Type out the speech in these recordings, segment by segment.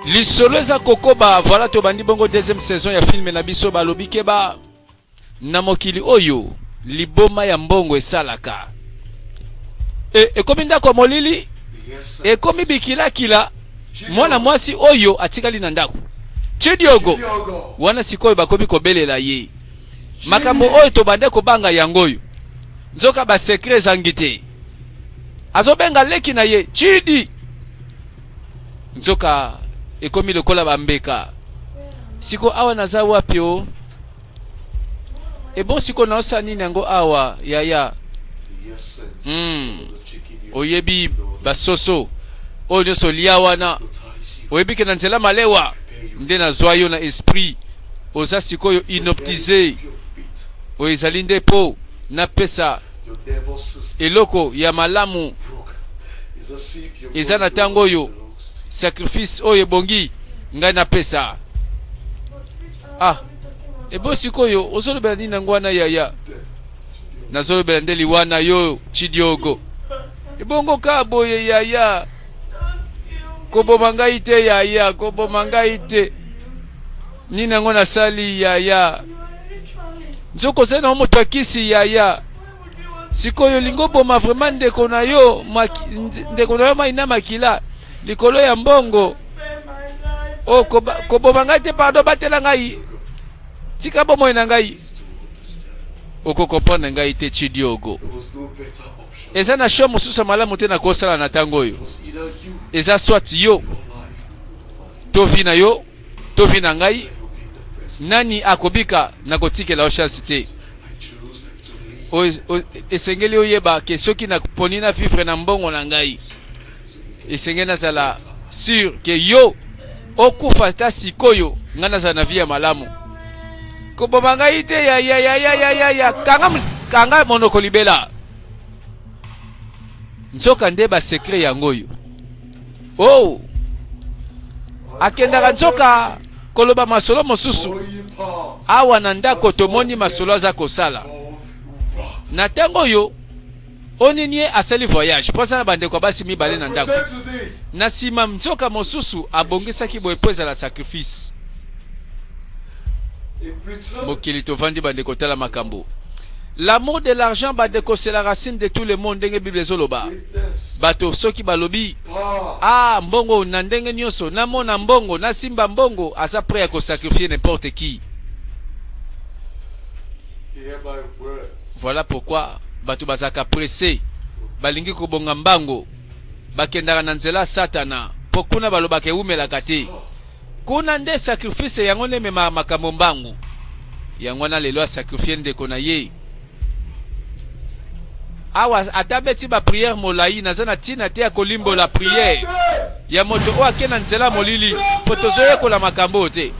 Lisolo eza kokoba. Voilà tobandi bongo deuxième saison ya film na biso balobi ke ba na mokili oyo liboma ya mbongo esalaka. Ekomi ndako molili. Ekomi bikila mwana mwasi oyo atikali na ndako. Chidiogo wana sikoyo bakomi kobelela ye. Makambo oyo tobande kobanga yangoyo. Nzoka ba secret zangite. Azobenga leki na ye Chidi. Nzoka ekomi lokola bambeka. Siko awa naza wapi o? Ebo siko naosa nini yango awa yaya. Oyebi basoso. Oyo nyoso lia wana. Oyebi ke na nzela malewa. Nde na zoyo na esprit. Oza sikoyo inoptize. Oezali nde po na pesa eloko ya malamu. Eza na tango oyo sacrifice oyo bongi ngai na pesa. Ebo sikoyo ozolobela nini nango wana yaya. Nazolobela nde liwana yo Chidiogo. Ebongo kabo ye yaya. Koboma ngai te yaya, koboma ngai te. Nini nango nasali yaya. Nzoko zena moto akisi yaya. Sikoyo lingo boma vraiment ndeko na yo maina makila likolo ya mbongo. Koboma ngai te pardon batela ngai. Tika bomo na ngai. Oko comprendre ngai te Chidiogo. Eza na show mosusu malamu te na kosala na tango yo. Eza soit yo tovi na yo, tovi na ngai. Nani akobika na kotikela chance te. Esengeli oyeba ke soki na poni na vivre na mbongo na ngai. Esengeli nazala sur ke yo okufa ta sikoyo ngana za na via malamu. Koboma ngai te ya kanga monoko libela. Nzoka nde ba secret yango yo. Akendaka nzoka koloba masolo mosusu. Awa na ndako tomoni masolo za kosala. Na tango yo oninie asali voyage. Posa na bande kwa basi mibale na ndako. Na sima nzoka mosusu abongisaki boepoza la sacrifice. Mokili tovandi bande kotala makambo. L'amour de l'argent badeko c'est la racine de tout le monde ndenge Bible zoloba. Bato soki balobi mbongo na ndenge nyoso na mona mbongo na simba mbongo asa prêt à sacrifier n'importe qui. Voilà pourquoi bato bazaka pressé balingi kobonga mbango bakendaka na nzela satana pokuna balobaka eumela kate. Kuna nde sacrifice yango ne mema makambo mbango. Yango na lelo sacrifier ndeko na ye. Awa atabeti ba prière molai nazana tina te akolimbo la prière ya moto o akena nzela molili potozoye kola makambo te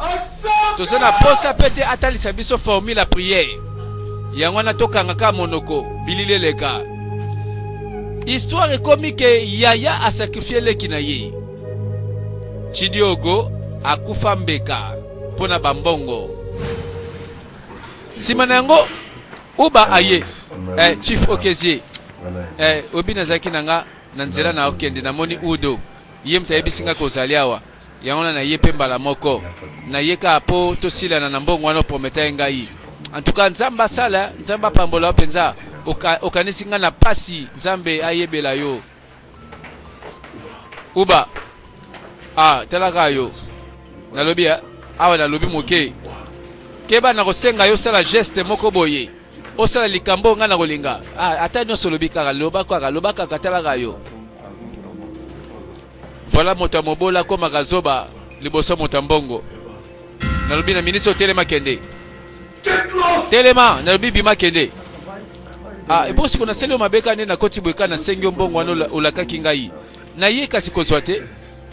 tozana posa pete atalisa biso formule la prière yango na tokanga ka monoko bilileleka. Histoire comique yaya a sacrifié leki na ye. Chidiogo akufa mbeka pona bambongo simana yango uba aye chief okezie obi nazaki nanga na nzela na okende na moni udo ye mtayebisinga kozali awa yango na ye pembala moko na ye ka po tosila na mbongo wana prometa ngai en tout cas nzamba sala nzamba pambola penza okanisinga na pasi nzambe ayebela yo uba talaka yo nalobi awa nalobi moke keba na kosenga yo sala geste moko boye osala likambo nga na kolinga ata nyonso lobi kaka loba kaka talaka yo. Voilà moto mobola koma kazoba liboso moto mbongo nalobi na ministre telema kende telema nalobi bima kende ebo siko na selo mabeka ne na koti bweka na sengyo mbongo wana ulakaki ngai na ye kasi kozwa te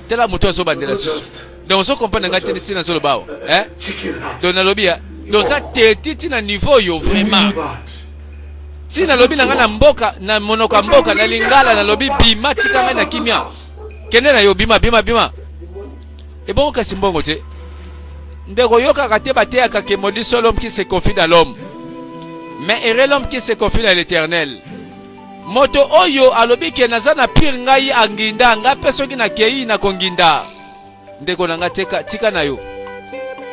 tela moto azobandela susu donc so comprendre ngati ni sina solo bao donc nalobi donc ça teti na niveau yo vraiment tina lobi na ngana mboka na monoka mboka na lingala na lobi bima tika ngai na kimia kende na yo bima ebo kasi mbongo te ndeko yoka kate batea kake modi seul homme qui se confie dans l'homme mais est l'homme qui se confie à l'Éternel. Moto oyo alobi ke nazana pire ngai anginda nga peso ki na kei na konginda ndeko nanga tika na yo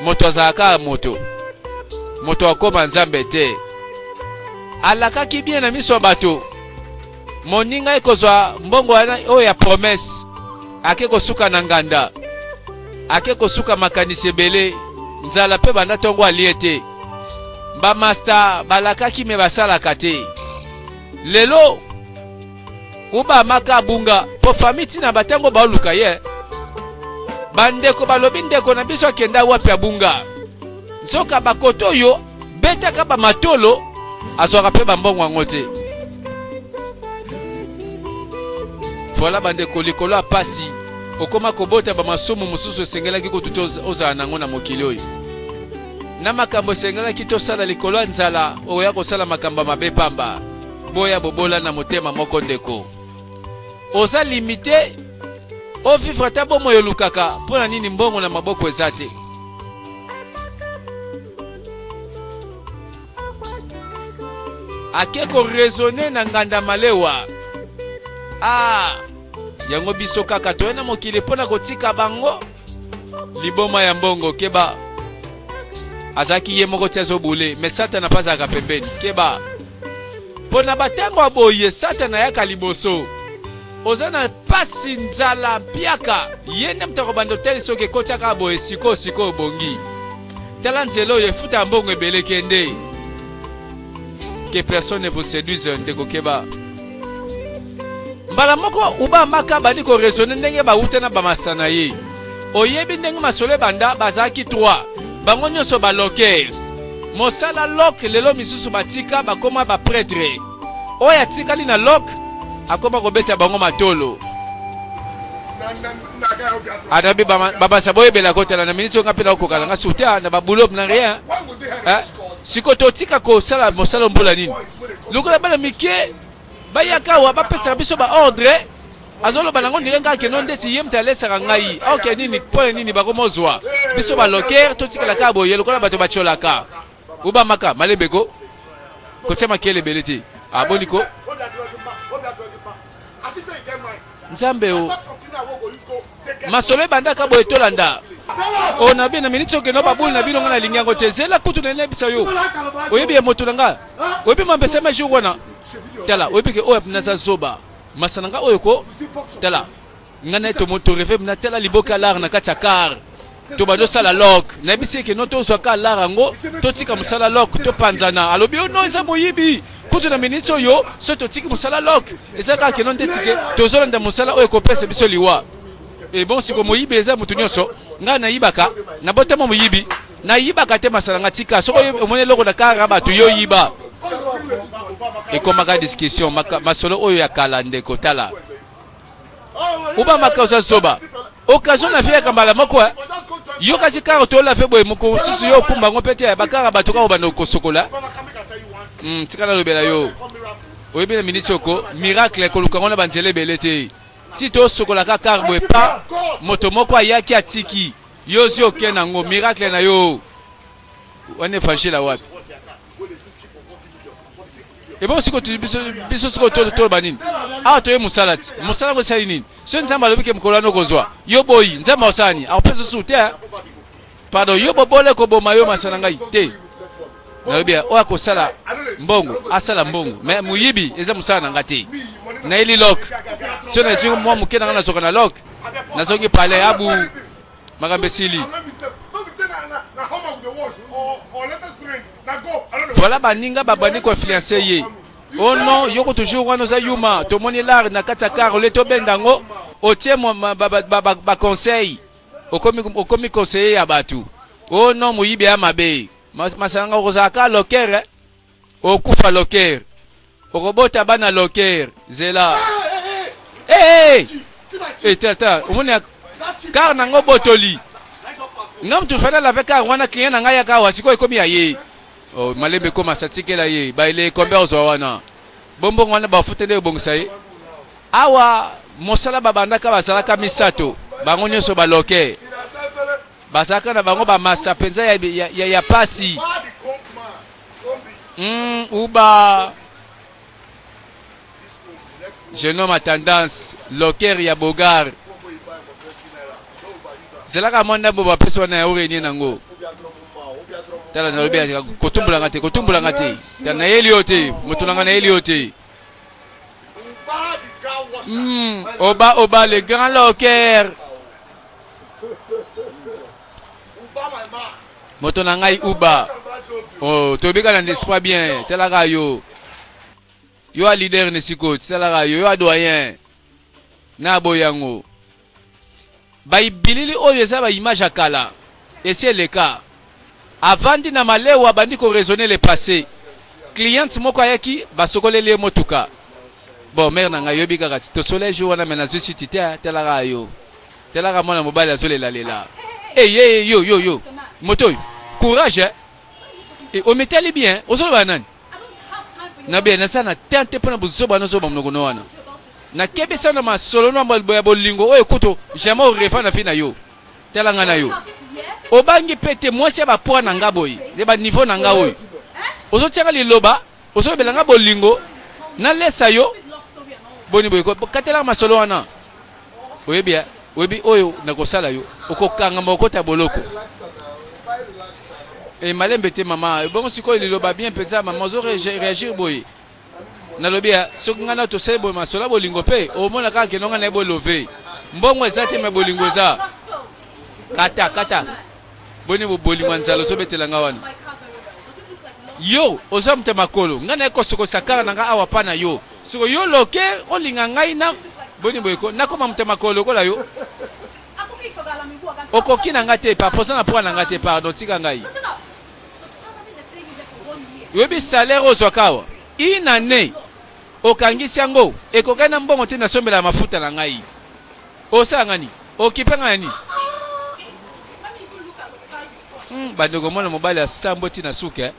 moto azalaka moto akoma nzambe te alakaki bien na miso ya bato moninga ekozwa mbongo oyo ya promesse ake kosuka na nganda ake kosuka makanisi ebele nzala pe banda tongo alie te bamaster balakaki me basalaka te lelo uba maka abunga po famille tina batango baoluka ye bandeko balobi ndeko na biso akenda wapi abunga nzoka bakoto oyo betaka bamatolo azwaka pe bambongo yango te voilà bandeko likolo ya pasi okoma kobota bamasumu mosusu esengelaki kutu ozala nango na mokili oyo na makambo esengelaki tosala likolo ya nzala oya kosala makambo mabe pamba boya bobola na motema moko ndeko oza limite ovivre ata bomo yolukaka mpona nini mbongo na maboko eza te ake koresone na nganda malewa yango biso kaka toye na mokili mpona kotika bango liboma ya mbongo keba azaki ye moko ti azobule me satana mpe azalaka pembeni keba mpona batango aboye satana ayaka liboso oza na pasi nzala mpiaka ye nde moto akobanda otali soki ekotaka aboye sikoyo obongi tala nzela oyo efuta mbongo ebele kende que personne ne vous séduise ndeko keba mbala moko uba maka bandi koresone ndenge bauta na bamasta na ye oyebi ndenge masolo banda bazalaki 3 bango nyonso baloker mosala lok lelo misusu batika bakoma bapretre oyo atikali na lok akoma kobeta bango matolo adabi babasa boyebela kotala na miniti onga mpena okokala nga surtout na babulo na rien siko totika kosala mosala mbola nini lokola bana mike bayaka wa bapesaka biso baordre azoloba nango ndenge kaka keno ndesi ye moto alesaka ngai aoke nini mpona nini bakomozwa biso baloker totikala kaka boye lokola bato batiolaka ubamaka malebeko kotia makele ebele te aboniko nzambe o masolo ebandaka boye tolanda o na bino miniti okeno babuli na bino nga na lingi yango te zela kutu na nebisa yo oyebi ye moto na nga oyebi mambesa ma jour wana tala oyebi ke oyo naza zoba masana nga oyo ko tala nga na to reve na tala liboka lar na kati ya car to bado sala lok na bisi ke no to zwa ka lar yango to tika musala lok to panzana alobi ono eza moyibi kutu na miniti oyo so to tiki musala lok eza ka ke no ndetike to zolanda musala oyo ko pesa biso liwa e bon siko moyibi eza mutu nyonso nga na yibaka na botama moyibi na yibaka te masala nga tika soko omone loko na kara bato yo yiba ekomaka discussion masolo oyo ya kala ndeko tala uba maka oza zoba occasion na fiaka mbala moko yo kasi kara tola fe boye moko susu yo kumba ngo pete bakara bato ka obanda kosokola tikana lobela yo oyebi na miniti oko miracle ekoluka ngo na banzele ebele te ti tosokola ka kara boye pa moto moko ayaki atiki yo zi oke nango miracle na yo wane fashila wapi ebo siko biso siko tolo banini awa toye musala ti musala ngo sali nini so nzamba alobi ke mokolo ano kozwa yo boyi nzamba osani apesa su te pardon yo bobole koboma yo masala ngai te nalobi oyo akosala mbongo asala mbongo me muyibi eza musala na nga te nayeli lok so nazwi mwa moke na nga nazoka na lok nazongi pale abu makambo esili voilà baninga babandi koinfluence ye ono yoko toujours wana oza yuma tomoni lar na kati ya kar ole tobenda yango otie baconseil okomi conseiller ya bato ono moyibi ya mabe masalanga okozalaka loker okufa loker okobota bana loker zela tata omoni kar nango botoli nga mutu fana lave kar wana client na ngai yaka wa sikoyo ekomi ya ye malembe koma satikela ye baile kombe ozwa wana bombongo wana bafutende ebongisa ye awa mosala babandaka bazalaka misato bango nyonso baloke bazalaka na bango bamasa mpenza ya pasi uba jeune homme à tendance loker ya bogar zelaka mwanda bo bapesa wana ya ureni nango tala na lobi kotumbula ngate tala na yeli yote mutulanga na yeli yote oba le grand locker moto na ngai uba oh tobika na l'espoir bien tala yo a leader ne sikoti tala yo a doyen na boyango baibilili oyo eza ba image akala et c'est le cas avant na malewa bandi ko raisonner le passé client moko ayaki basokolele motuka bon mère na ngai yobi kaka to soleil jour wana mena zo sitite tela yo tela mwana mobali azolela lela yo moto courage et o metali bien ozoba nani na bien na sana tente pona buzoba no zoba mnogo no wana na kebe sana masolo no mbalbo ya bolingo oyo kuto jamais refa na fina yo tela ngana yo obangi pete mwasi ba poa na ngaboyi le ba niveau na nga oyo ozotiaka liloba ozobela nga bolingo na lesa yo boni boy ko katela masolo wana oyebi oyo na kosala yo okokanga mokota boloko et malembe te mama bon sikoyo liloba bien penza mama ozo réagir boy na lobia sokinga na to sebo masola bolingo pe o mona ka ke nonga na bolove mbongo ezate me bolingo za kata boni bo bolingo nzalo so betela nga wana yo ozamte makolo nga na ko soko sakara nga awa pana yo soko yo loke olinga ngai na boni boyko nakoma mte makolo kola yo okoki na ngate pa posa na poa na ngate pardon tika ngai yobi salaire ozwakawa ina ne okangisi yango ekokai na mbongo te na sombela mafuta na ngai osala ngani okipanga nani bandeko mwana mobali asambo tina suke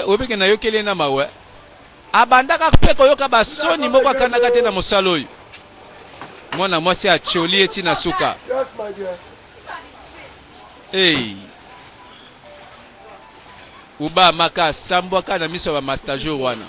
obike na yokeli na mawe abandaka mpe koyoka basoni moko akandaka te na mosala oyo mwana mwasi acholi eti na suka uba maka asambwaka na miso ya bamastajo wana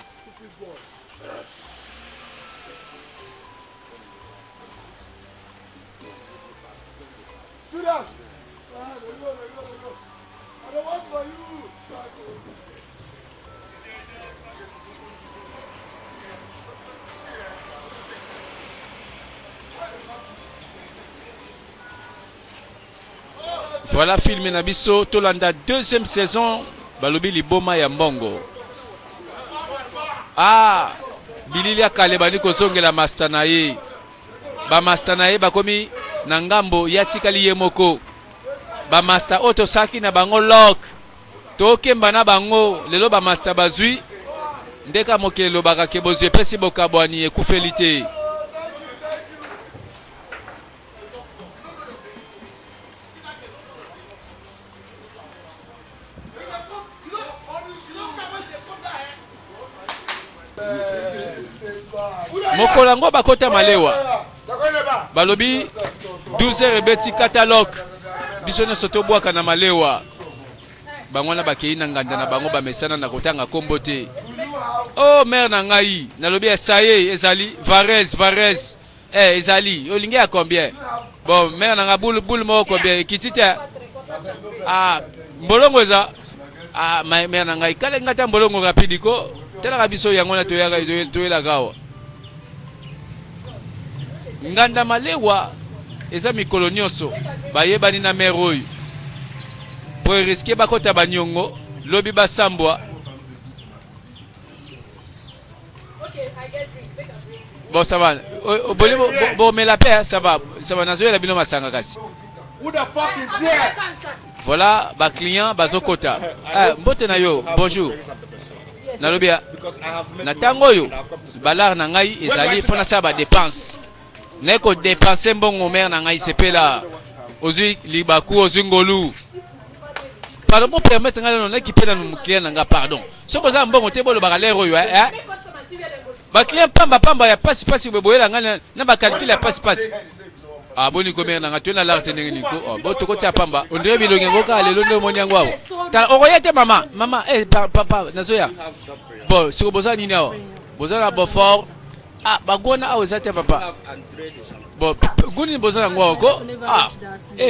voilà filmé na biso tolanda deuxième saison balobi liboma ya mbongo bilili ya kale bandi kozongela master na ye bamaster na ye bakomi na ngambo ya tikali ye moko bamaster oyo tosaki na bango lok tokemba na bango lelo bamaster bazwi ndeka mokili elobaka ke bozwi epesi bokabwani ekufeli te mokolo yango bakota malewa balobi 12h ebeti catalogue biso nyonso tobwaka na malewa bango wana bakei na nganda na bango bamesana na kotanga kombo te oh mère na ngai nalobi esaye ezali Varese ezali olingi ya combien bon mère na nga boule moko combien ekiti te mbolongo eza mère na ngai kale ngata mbolongo rapide ko telaka biso yango na toyelaka awa nganda malewa eza mikolo nyonso bayebani na mere oyo po eriske bakota banyongo lobi basambwa bon ça va bomela pe ça va nazoyela bino masanga kasi voilà ba client bazokota mbote na yo bonjour nalobi na tango oyo balar na ngai ezali mpona sa ba dépense neko dépenser mbongo mère na ngai sepela ozwi libaku ozwi ngolu pardon pour permettre ngai non ekipela no client na nga pardon so boza mbongo te bolo bakalero oyo ba client pamba ya pasi boyela ngai na ba calcul ya pasi boni ko mère na nga tona l'art ndenge niko bo to ko tia pamba on dirait bilonge ngoka lelo ndo moni yango awo tala okoyete mama papa nazoya bon siko boza nini awo boza na Beaufort bagona awo zate papa Bon, guni boza ngwa ko. Ah.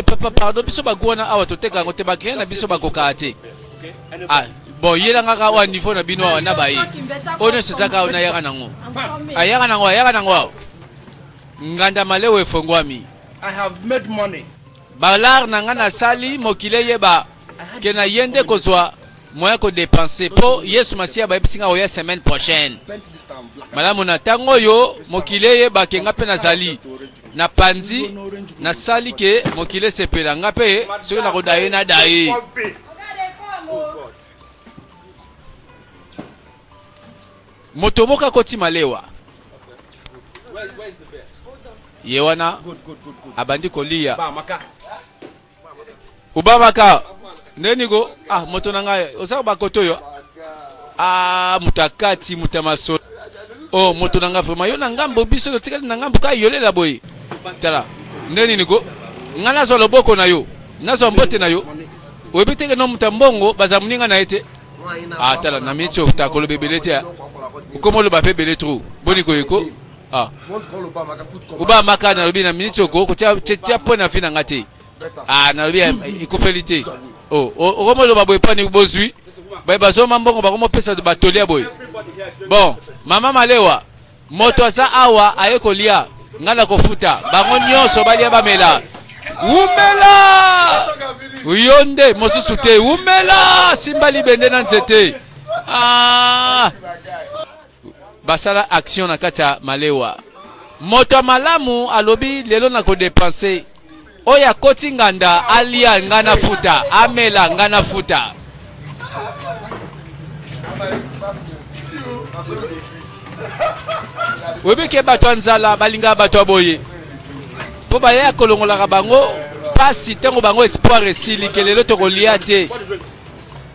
Papa pardon biso bagona awa toteka ngote ba client na biso bakoka ate. Ah, bon yela ngaka wa niveau na bino na bayi. Ono sezaka ona yaka nango. Ayaka nango. Nganda malewe fongwami. I have made money. Balar nanga na sali mokile yeba kena yende kozwa moya ko dépenser po Yesu Masia ba bisinga oya semaine prochaine. Malamu na tango yo mokile yeba kenga pe na zali na panzi na sali ke mokile sepela nga pe soki na kodaye na daye. Moto moka koti malewa. Yewana abandi kolia ubamaka ndeni go moto na ngai osaka bakoto yo mutakati mutamaso moto na ngai vraiment yo na ngambo biso tikali na ngambo ka yolela boy tala ndeni niko ngana zo loboko na yo nazo mbote na yo webiteke no mutambongo bazamuninga na ete tala na micho utakolo bebelete ya ukomolo ba pebele trou boniko yeko Obamaka na lobi na minute ko tia pona fina ngati. Na lobi ikopelite. Okomo lo baboy pani bozui. Ba bazo mambongo ba komo pesa ba tolia boy. Bon, mama malewa. Moto asa awa ayekolia ngana kofuta. Bango nyonso balia bamela. Umela! Uyonde mosusu te. Umela! Simba libende na nzete. Basala action na kata malewa. Moto malamu alobi lelo na ko dépenser. Oya koti nganda alia ngana futa, amela ngana futa. Webeke bato nzala balinga bato boye. Po ba ya kolongola bango pasi tango bango espoir esili ke lelo to kolia te.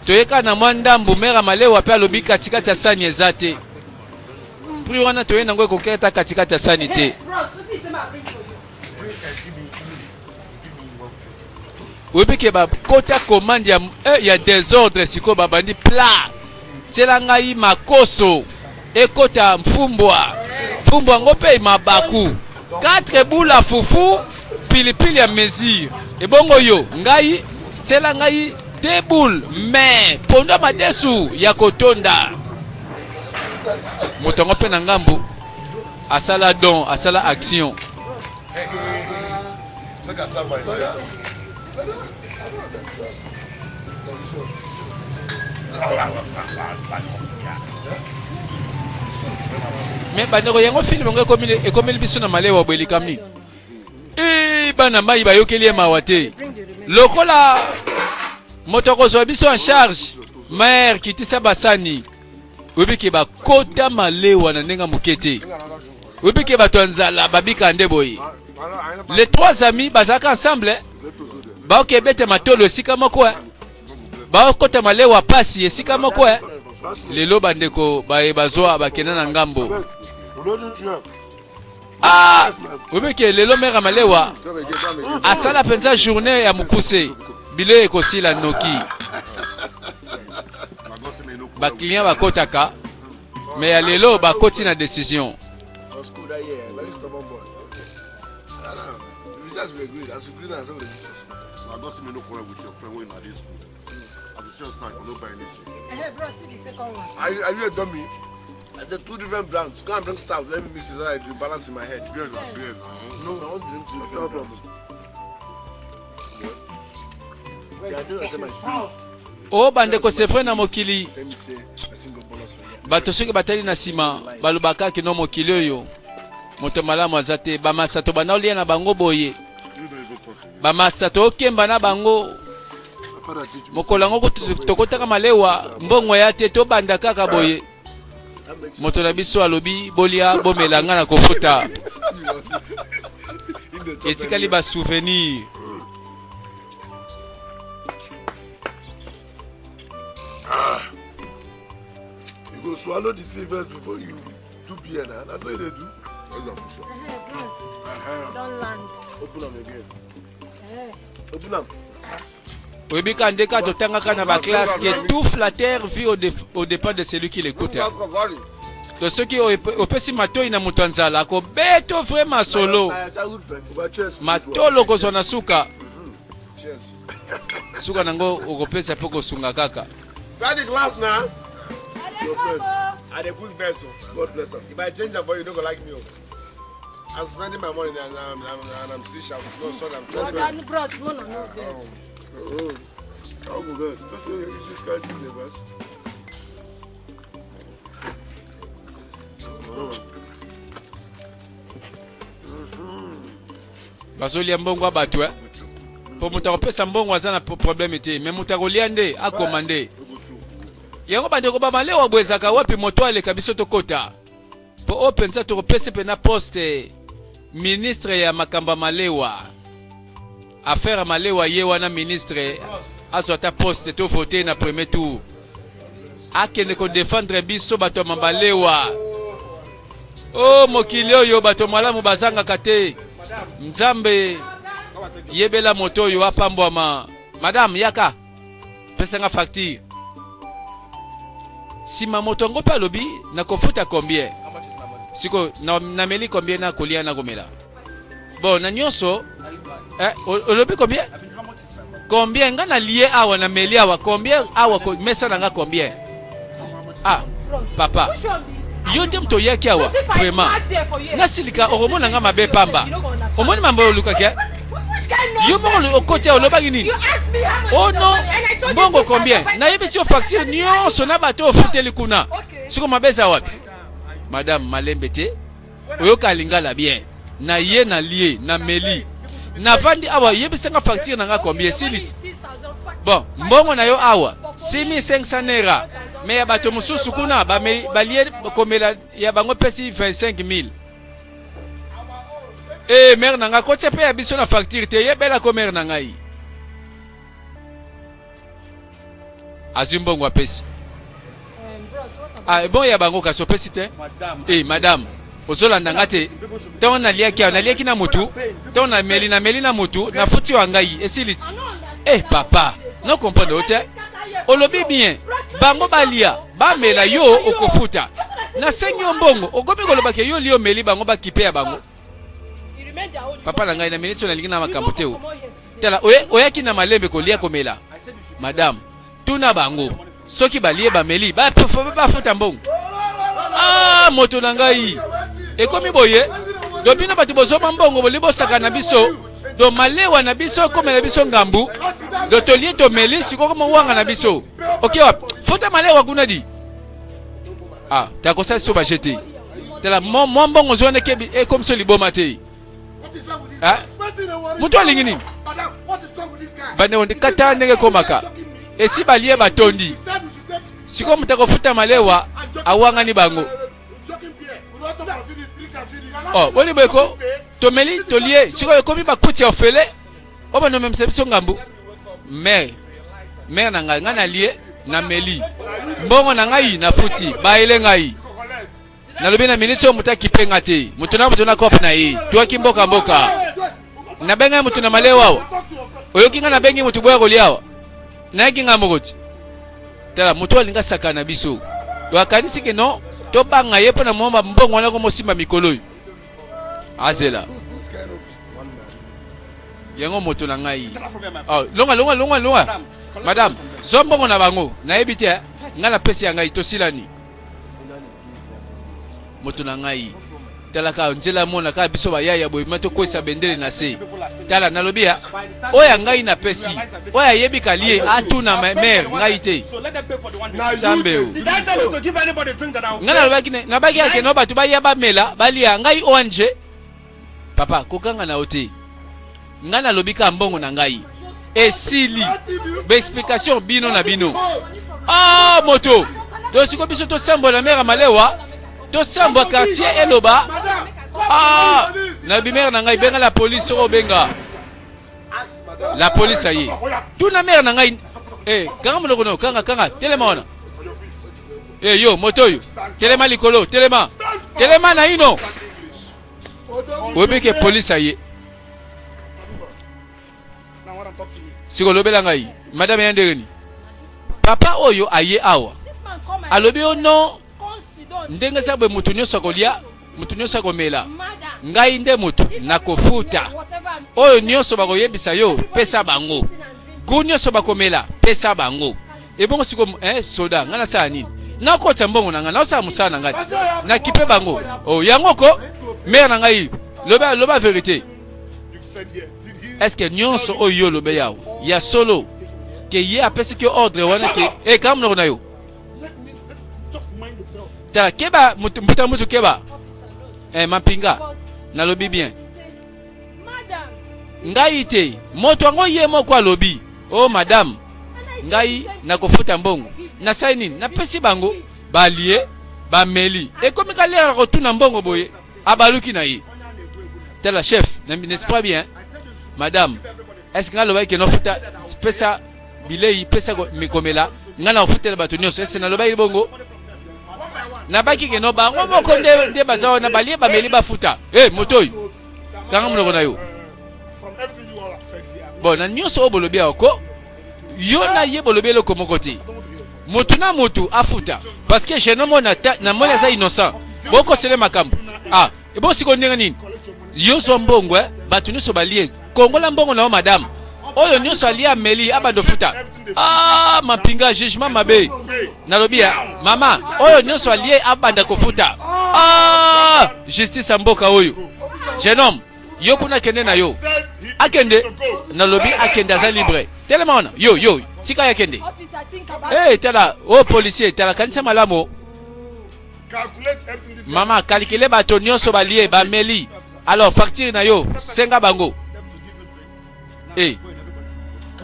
Toyeka na mwandambu mera malewa pe alobi katikati ya sani ezate. Pri wana toyena ngo koketa katikati ya sani te. Webeke ba kota commande ya désordre siko babandi plat. Tela ngai makoso ekota mfumbwa. Mfumbwa ngope mabaku. 4 bula fufu pilipili ya mesure. Ebongo yo ngai tela ngai 2 boules mais pondo madesu ya kotonda. Motongo pe na ngambu asala don asala action. Mais bandeko yango film ngo ekomeli biso na malewa bwelikami. Bana mai bayokeli mawate. Lokola motoko zo biso en charge mère kitisa basani. Webike ba kota malewa na nenga mukete. Webike ba tonzala babika ndeboyi. Les 3 amis bazaka ensemble. Ba okebete matolo sika moko. Ba kota malewa pasi esika moko. Lelo bandeko bazwa bakena na ngambo. Webike lelo mera malewa. Asala penza journée ya mukuse. Bile ekosila noki. Ba client ba kotaka mais ya lelo ba koti na décision. Are you a dummy? The 2 different brands. Go and bring stuff. Let me mix it so I do balance in my head. No, I won't drink 2 different brands. I don't know my speed. Bandeko sefre na mokili. Bato soki batali na sima balobaka ke no mokili oyo moto malamu azate ba masato bana olia na bango boye. Ba masato okemba na bango mokola ngo tokotaka malewa mbongo ya te to banda kaka boye. Moto na biso alobi bolia bomela nga na kofuta. Etikali ba souvenir. You go swallow the tea first before you do beer now. That's what they do. Don't land. Open them again. Open them. Webika ndeka totanga kana ba classe que tout flatteur vit au dépend de celui qui l'écoute. to soki opesi matoi na moto nzala ko beto vraiment solo matolo ko zona suka suka nango okopesa poko sunga kaka got the glass now. I dey put vessel. God bless him. If I change that for you, don't go like me. I'm spending my money and I'm still shouting. No, sorry, I'm trying to. Oh my God. You just can't do the best. Bazolia mbongo abatu po mutakopesa mbongo azana problème te mais mutakolia nde akomande yango bandeko bamalewa bwezaka wapi moto aleka biso tokota po openza tokopesa pena poste ministre ya makamba malewa affaire malewa ye wana ministre azo ata poste to voter na premier tour akende ko défendre biso bato mambalewa oh mokili oyo bato malamu bazanga kate Nzambe yebela moto yo apambwama madame yaka pesa nga facture sima moto ngo pa lobi na kofuta combien siko na meli combien na kolia na komela bon na nyonso olobi combien nga na lié awa na meli awa combien awa ko mesa na nga combien papa yo te mto yaki awa vraiment nasilika oromona nga mabe pamba omoni mambo oluka ke yo bongo okoti olobaki nini oh non bongo combien na yebisi yo facture nyonso na bato ofuteli kuna siko mabeza wapi madame malembe te oyoka lingala bien na ye na lie na meli na vandi awa yebisi nga facture na nga combien siliti bon mbongo na yo awa 6500 naira mais ya bato mususu kuna balie komela ya bango pesi 25000 mère nanga kote pe ya biso na facture te yebela ko mère nanga yi azimbongo apesi bon ya bango kaso pesi te madame ozolanda nga te to na liaki na mutu to na meli na mutu na futi wa ngai esiliti papa non comprendre ote olobi bien bango balia bamela yo okofuta na sengi mbongo okomi koloba ke yo lio meli bango bakipe ya bango papa na ngai na minute na lingina makambo te tela oyaki na malembe kolia komela madame tuna bango soki balie bameli bafuta mbongo moto na ngai ekomi boye do bino bato bozoma mbongo bolibosaka na biso do malewa na biso komela biso ngambu do tolie to meli siko mo wanga na biso okay futa malewa kuna di takosa so ba jete tela mo mbongo zone ke comme so liboma te mutu alingi nini bane on kata ndenge komaka esi balie batondi siko mutakofuta malewa awanga ni bango boni beko tomeli tolie siko ekomi bakuti ofele obano memse biso ngambu mère na ngai ngana lie na meli mbongo na ngai na futi baile ngai na lobi na minute mutaki penga te mutu na kof na yi tuaki mboka na benga mutu na malewa oyoki nga na bengi mutu boya koliawa na yaki nga mokoti tala mutu alinga saka na biso wakanisi ke no to banga yepo na momba mbongo na ko mosimba mikolo azela yango moto na ngai longa madame zombongo na bango na yebite nga na pesi ya ngai tosilani moto na ngai tala ka nzela mona ka biso bayaya boy mato koisa bendele na se tala nalobia oya ngai na pesi oya yebika lie atuna mère ngai te sambe ngana lobaki na bagi yake no batu baya bamela balia ngai onje papa kokanga na ote ngana lobika mbongo na ngai esili be explication bino na bino moto do siko biso to sambo na mère malewa to sambo quartier eloba na bimère na ngai benga la police o benga la police ayi tuna mère na ngai kanga moloko no kanga telema wana yo moto yo telema likolo telema na ino obeke police ayi siko lobela ngai madame yandereni papa oyo aye awa alobi ono ndenge sabwe mutu nyonso akolia mutu nyonso akomela ngai nde mutu nakofuta oyo nyonso bakoyebisa yo pesa bango gu nyonso bakomela pesa bango ebongo siko soda ngana saa nini nakota mbongo na ngana osala musala na ngati nakipe bango yango ko mère na ngai loba vérité. Est-ce que nyonso oyo lobe yao ya solo ke ye apesi ke ordre wana ke kam no na yo ta keba mutu keba mapinga na lobi bien ngai te moto ngo ye moko alobi madame ngai nakofuta mbongo na saini na pesi bango balie bameli ekomi ka lera ko tuna mbongo boye abaluki na ye tela chef n'est-ce pas bien madame est-ce que ngalo ke no futa pesa bilei pesa mikomela ngana ofutela bato nyonso est-ce na loba bongo na baki ke no bango moko nde bazawo na balie bameli bafuta motoy kanga mnoko na yo bon na nyonso obolobi ako yo na ye bolobi loko moko te mutu na mutu afuta parce que je ne mona na mona za innocent boko sele makambo ebo siko ndenge nini yo so mbongo bato nyonso balie kongola mbongo na madame oyo nyonso alie ameli abando futa mapinga jugement mabe nalobia mama oyo nyonso alie abanda kofuta justice mboka oyo jeune homme yo kuna kende na yo akende nalobi akende za libre tellement yo tika ya kende tala policier tala kanisa malamo mama calculer bato nyonso balie bameli alors facture na yo senga bango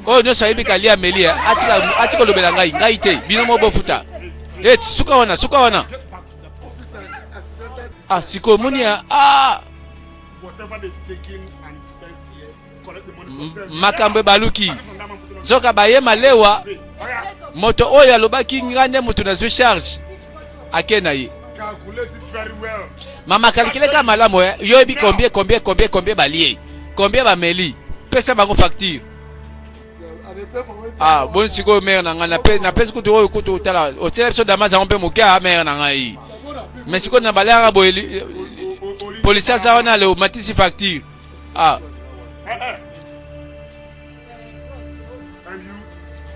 oyo nyonso ayebi kalia meli atika lobela ngai te bino mo bofuta suka wana siko muni makambo baluki zoka baye malewa moto oyo alobaki ngande mutu na zo charge akena ye mama calculer ka malamo yo ebi combien balie combien bameli pesa bango facture bon siko mère na ngana na pesa kutu oyo kutu tala o tele so damaza on pe mokia mère na ngai mais siko na balanga bo police za wana le matisi facture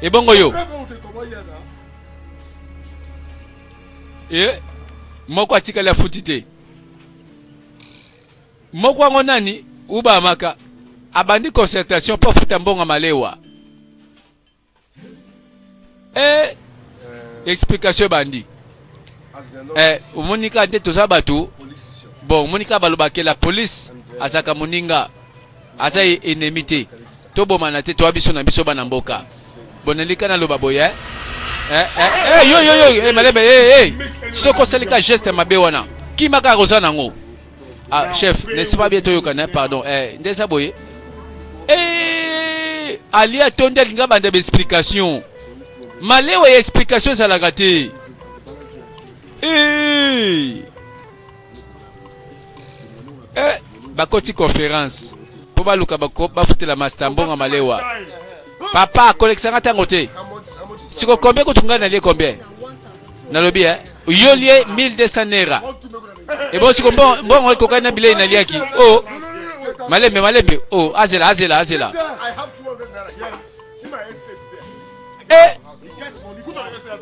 ebongo yo moko atikali afuti te moko ango nani uba maka abandi concertation pour futa mbongo malewa explication bandi umonika nde toza bato bon monika balobake la police azaka moninga aza ennemi te tobomana te toa biso na biso bana mboka bonelika na loba boye yo malebe soko salika geste mabe wana kimaka koza nango chef n'est-ce pas bien toyokana pardon ndesa boye alia tonde linga bande explication malewa ya explication ezalaka te bakoti conférence po baluka bafutela master mbongo malewa papa kolekisanga ntango te siko combien kutunga na lie combien nalobi yo lie 1200 naira ebo siko mbongo ekokai na bilei na liaki malembe azela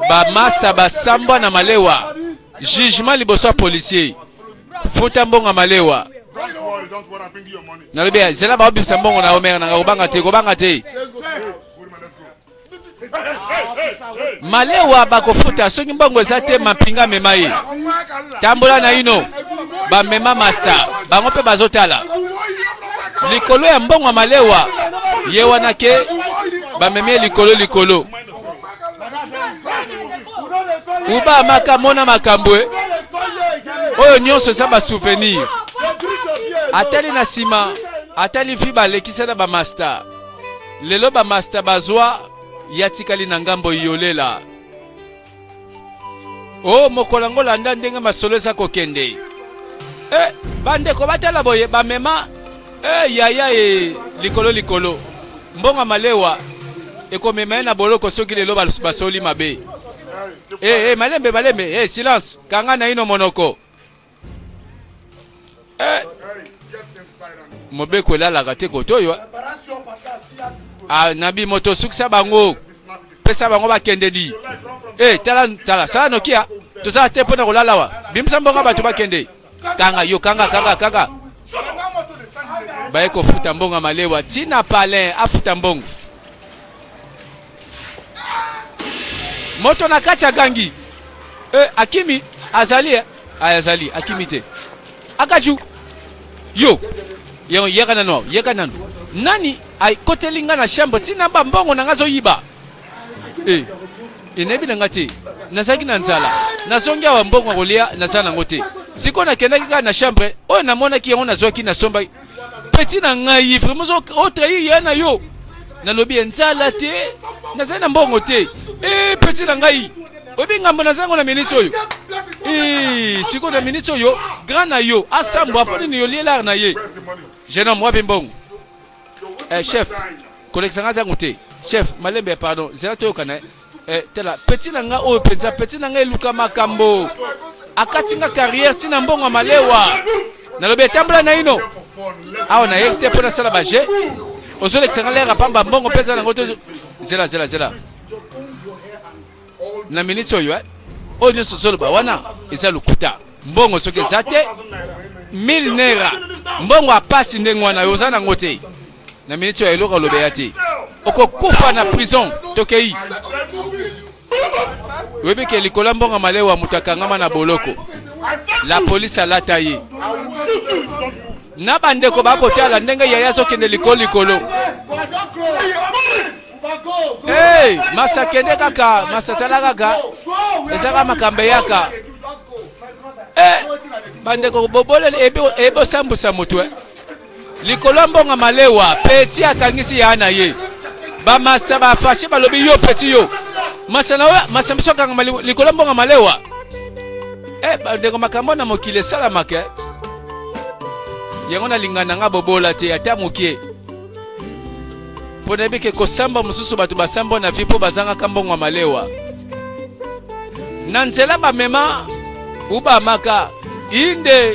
bamaster basambwa na malewa jugement liboso ya policier futa mbongo malewa nalobi zela baobimisa mbongo na omere nanga kobanga te malewa bakofuta soki mbongo eza te mapinga mema ye tambola na ino bamema master bango mpe bazotala likolo ya mbongo ya malewa ye wana ke bamemi likolo uba maka mona makambo oyo nyonso eza basouvenir atali na nsima atali vi balekisa na bamaster lelo bamaster bazwa yatikali na ngambo yolela mokolango landa ndenge masolo eza kokende bandeko batala boye bamema yaya likolo mbongo malewa ekomema ye na boloko soki lelo basoli mabe Malembe, silence. Kanga na ino monoko. Mobeko lala kate kotoyo. Nabi moto suksa bango. Pesa bango bakende di. Tala sala nokia. Toza te pona kolala wa. Bimsa mbonga batu bakende. Kanga. Baeko futa mbonga malewa. Tina palin afuta mbonga. Moto na kacha gangi. Akimi azali Akimi te. Akaju. Yo yeka nano. Nani ay kotelinga na chambre tina ba mbongo na ngazo yiba. Inebi na ngati. Nazaki na nzala. Nazongia wa mbongo kolia na sana ngote. Siko na kendaki ka na chambre. Oyo na mona ki ona zoki na somba. Petit na ngai vraiment autre yi yana yo. Na lobi nzala te. Nazana mbongo te. Petit na ngai. Obi ngambo na zango na minute oyo. Siko na minute oyo grand na yo asambo aponi ni yo liela na ye. Jeune homme wa bimbongo. Chef, kolekisanga zango te. Chef, malembe pardon. Zela to kana. Tela petit na nga oyo penza petit na nga eluka makambo. Akatinga carrière tina mbongo malewa. Na lobi tambula na ino. Awa na yekte pona sala baje. Ozole kisanga lera pamba mbongo pesa na ngoto. Zela. Na minute oyo oyo nyoso solo ba wana eza lukuta mbongo soki zate 1000 naira mbongo apasi ndenge wana yozana ngote na minute oyo eloko lobe yate okokufa na prison tokei webeke likola mbongo malewa mutakangama na boloko la police alata ye na bandeko bakotala ndenge yaya sokende likolo masakende kaka masatala kaka ezaka makambe yaka bandeko bobole ebo sambusa mutwe likolo mbonga malewa peti akangisi yana ye ba masa ba fashi balobi yo peti yo masambiso kanga likolo mbonga malewa bandeko makambo na mokile sala make yango na lingana nga bobola te ata mokie pona bike kosamba mususu batu basambo na vipo bazanga kambongo malewa nanzela bamema uba maka inde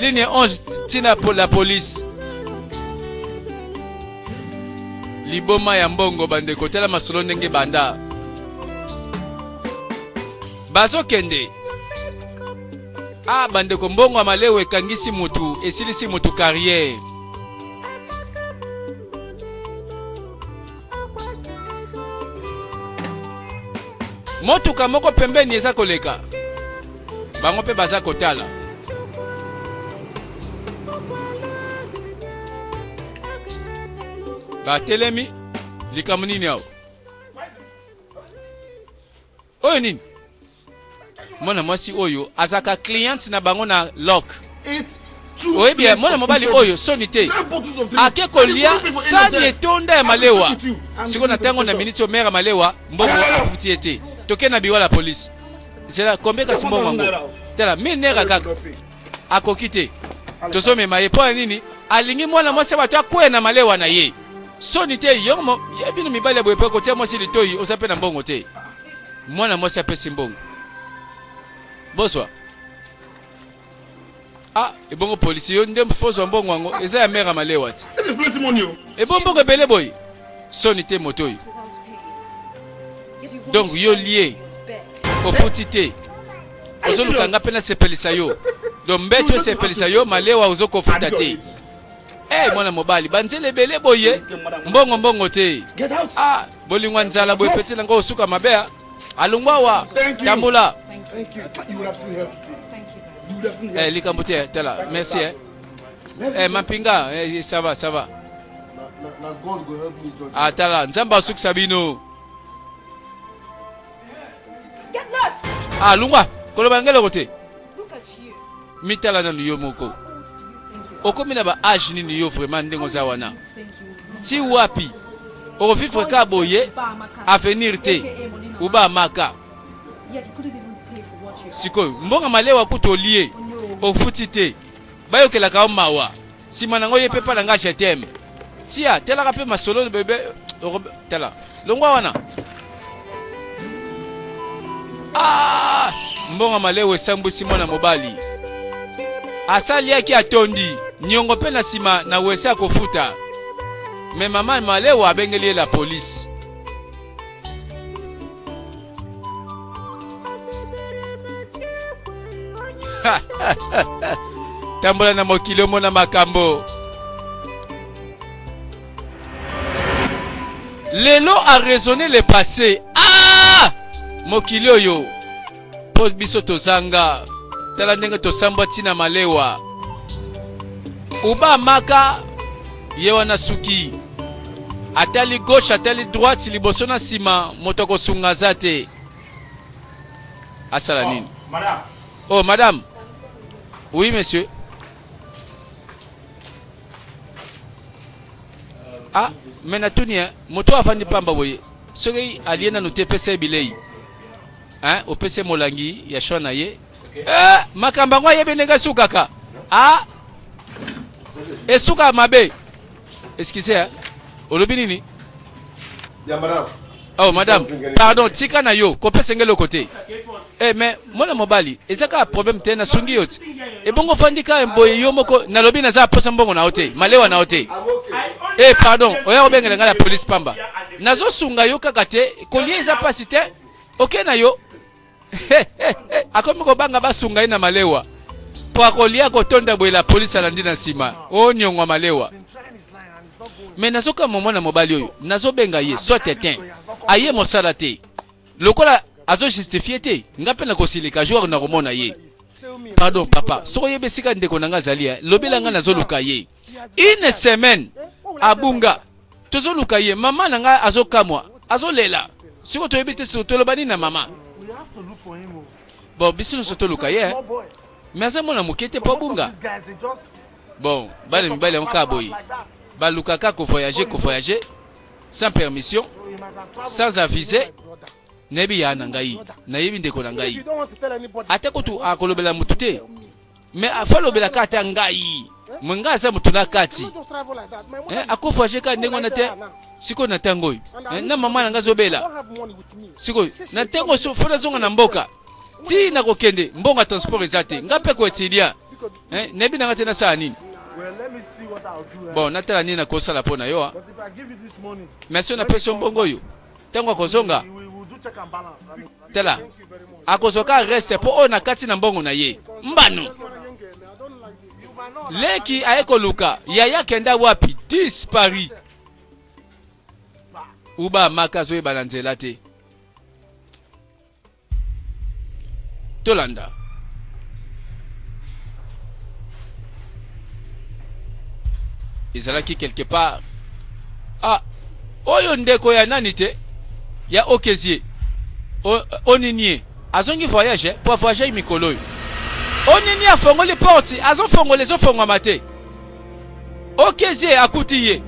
ligne 11 tina pour la police liboma ya mbongo bandeko tela masolo ndenge banda bazokende bandeko mbongo malewa ekangisi mutu esilisi mutu carrière motuka moko pembeni eza koleka bango pe baza kotala batelemi likambo nini awo oyo nini mwana mwasi oyo azaka client na bango na lock oyebi mwana mobali oyo soni te ake kolia sani etonda ya malewa siko na tango na minute omera malewa mbongo afuti ete toke na biwa la police zela kombeka simbongo wango tela 1000 naira kaka akoki te tozomema ye po nini alingi mwana mwasi bato akwe na malewa na ye soni te yomo yebino mibali boye pe kotia mwasi litoyi osape na mbongo te mwana mwasi apesi mbongo boswa ebongo polisi yo nde mfozo mbongo wango eza ya mera malewa ti ebongo ebele boye soni te moto oyo donc yo lié ofuti te ozolukanga pena sepelisa yo donc mbeto sepelisa yo malewa ozokofuta te mwana mobali banzele ebele boye mbongo te bolingwa nzala boye peti nanga osuka mabea alungwawa tambula likambo te tala merci mampinga ça va tala nzamba asukisa bino lungwa koloba ngelo te mitala na yo moko okomi na ba age nini yo vraiment ndengo za wana ti wapi okofifre ka boye avenir te uba maka sikoyo mbonga malewa kuto lié ofuti te bayokelaka o mawa sima nango ye pepa nanga jetem tia telaka pe masolo bebe tela longwa wana Ah, mbonga malewa esambwisi mwana mobali. Asaliaki atondi, nyongo pe na sima na wesa kofuta. Me mama malewa abengeli la police. Tambola na mokili mona makambo. Lelo a raisonné le passé. Ah! Mokili oyo. Po biso tozanga. Tala ndenge tosamba tina malewa. Uba maka yewa na suki. Atali gauche, atali droite, liboso na sima motoko sunga zate. Asala nini? Madame. Oh, madame. Oui, monsieur. Ah, menatunia, moto afandi pamba boye. Soki aliena no te pese bilei. Hein, o pese molangi ya shona ye. Makamba ngwa yebe nega sukaka. Ah. Esuka mabe. Excusez, hein. Olobi nini? Ya madame. Oh, madame. Pardon, tika na yo, ko pese ngelo côté. Mais mona mobali, ezaka problème te na sungi yoti. E bongo fandika mboye yo moko na lobi na za posa mbongo na hote, malewa na hote. Pardon, oya obengela ngala police pamba. Nazo sunga yo kaka te, kolie eza pasi te. Okay na yo. Akomi ko banga basunga ina malewa. Po akolia ko tonda boye la police alandi na sima. O nyongwa malewa. Mais nazoka momona mobali oyo, nazo benga ye, soit tetin. Aye mosala te. Lokola azo justifier te, ngape na kosilika joueur na komona ye. Pardon papa, soko yebe sika ndeko nanga zalia, lobela nga nazo luka ye. Une semaine abunga. Tozo luka ye, mama nanga azo kamwa, azo lela. Siko toyebi te tolobani na mama. Bon, biso so toluka ye. Mais aza mona mokete po bunga. Bon, bale mibale onka boyi. Balukaka ko voyager sans permission, sans aviser. Nebi ya nangai, na yebi ndeko nangai. Ate ko tu akolobela mutute. Mais afalobela kata ngai. Mwenga za mutuna kati. Ako voyager ka ndengo na te. Siko na tango. Na mama nanga zobela. Siko na tango so fona zonga na mboka. Ti na kokende mbonga transport ezate. Ngape ko etilia. Nebi nanga te na sa nini? Well, let me see what I'll do. Bon, natala nini na kosala pona yo. But if I give you this money, merci na peso mbongo yo. Tango kozonga. we will do check and balance. Tela. Thank you very much. Akozoka reste po o na kati na mbongo na ye. Mbano. I don't like it. You might not. Leki aeko luka. Yaya kenda wapi? Dispari. Uba makazo e balanzela te. Tolanda. Ezalaki quelque part. Ah, oyo ndeko ya nani te? Ya okezie. Oninie. Azongi voyage pour voyager mikolo. Oninie afongoli porte, azofongole zofongwa mate. Okezie akutiye.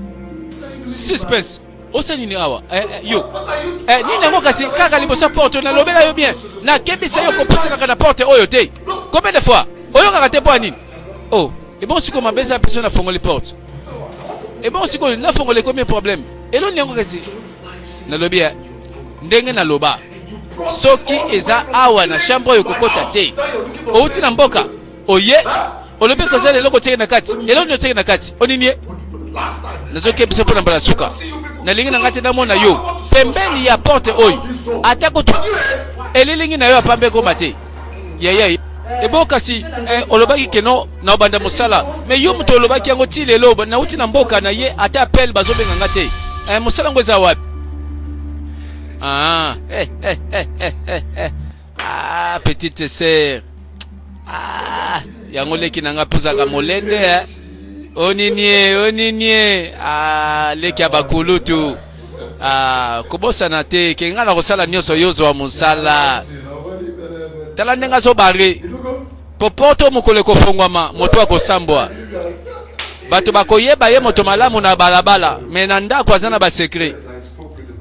Suspense. Osanini awa. Yo. Nini ngo kasi kaka libosa porte na lobela yo bien. Na kebisa yo kopesa na porte oyo te. Combien de fois? Oyo kaka te po nini? Oh, et bon si comme besa personne a fongoli porte. Et bon si qu'on a fongolé combien de problèmes. Et l'on n'y a pas na lobi ndenge na loba. Soki eza awa na chambre yo kokota te. Outi na mboka. Oye. Olobe koza le loko teke na kati. Et l'on teke na kati. Onini. Nazoke biso pona mbala suka. Na lingi na ngati na mona yo. Pembeni ya porte oyo. Atako tu. Elilingi na yo apambe ko mate. Yaya. Ebo kasi olobaki keno na obanda musala me yo muto olobaki yango ti lelo na uti na mboka na ye ata appel bazobenga ngate musala ngweza wapi petite sœur yango leki nanga puzaka molende oninie leki abakulutu kobosana te kenga na kosala nyonso yozo wa musala tala ndenga so bare popoto mukole kofongwama moto akosambwa bato bakoyeba ye moto malamu na balabala me na ndako azana ba secret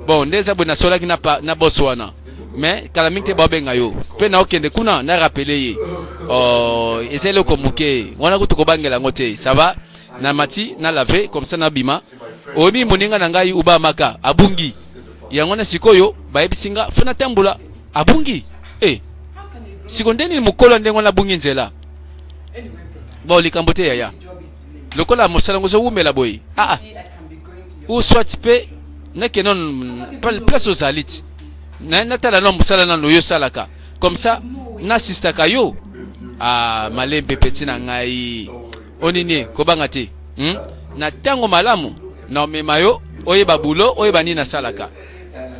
bon ndeza bwe nasolaki na boss wana mais kala mingi te babenga yo pe na okende kuna na rappeler ye ezele ko muke wana kutu ko bangela ngote ça va na mati na laver comme ça na bima obi moninga na ngai uba maka abungi yango na sikoyo bayebisinga funa tambula abungi sikondeni mukolo ndengo na bungi nzela bon likambo te yaya lokola mosala ngo zo umela boy ou soit pe neke non place aux alites na tala no mosala na no yo salaka comme ça na sistaka yo malembe petit na ngai onini kobanga te na tango malamu na omema yo oyeba bulo oyeba nini na salaka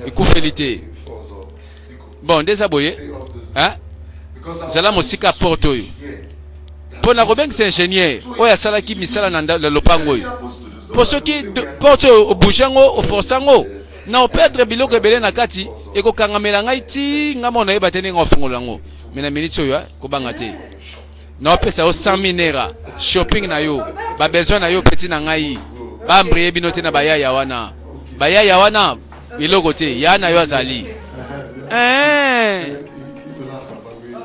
ekufeli te bon ndeza boye zala mosika porte oyo mpo na kobengisa ingénieur oyo asalaki misala na lopango oyo mpo soki porte oyo obouge yango oforce yango na operdre biloko ebele na kati ekokangamela ngai ti nga mona oyeba te ndenge ofungola yango me na minute oyo kobanga te na opesa yo 100 naira shopping na yo babesoin na yo peti na ngai bambriye bino te na bayaya wana biloko te ya na yo azali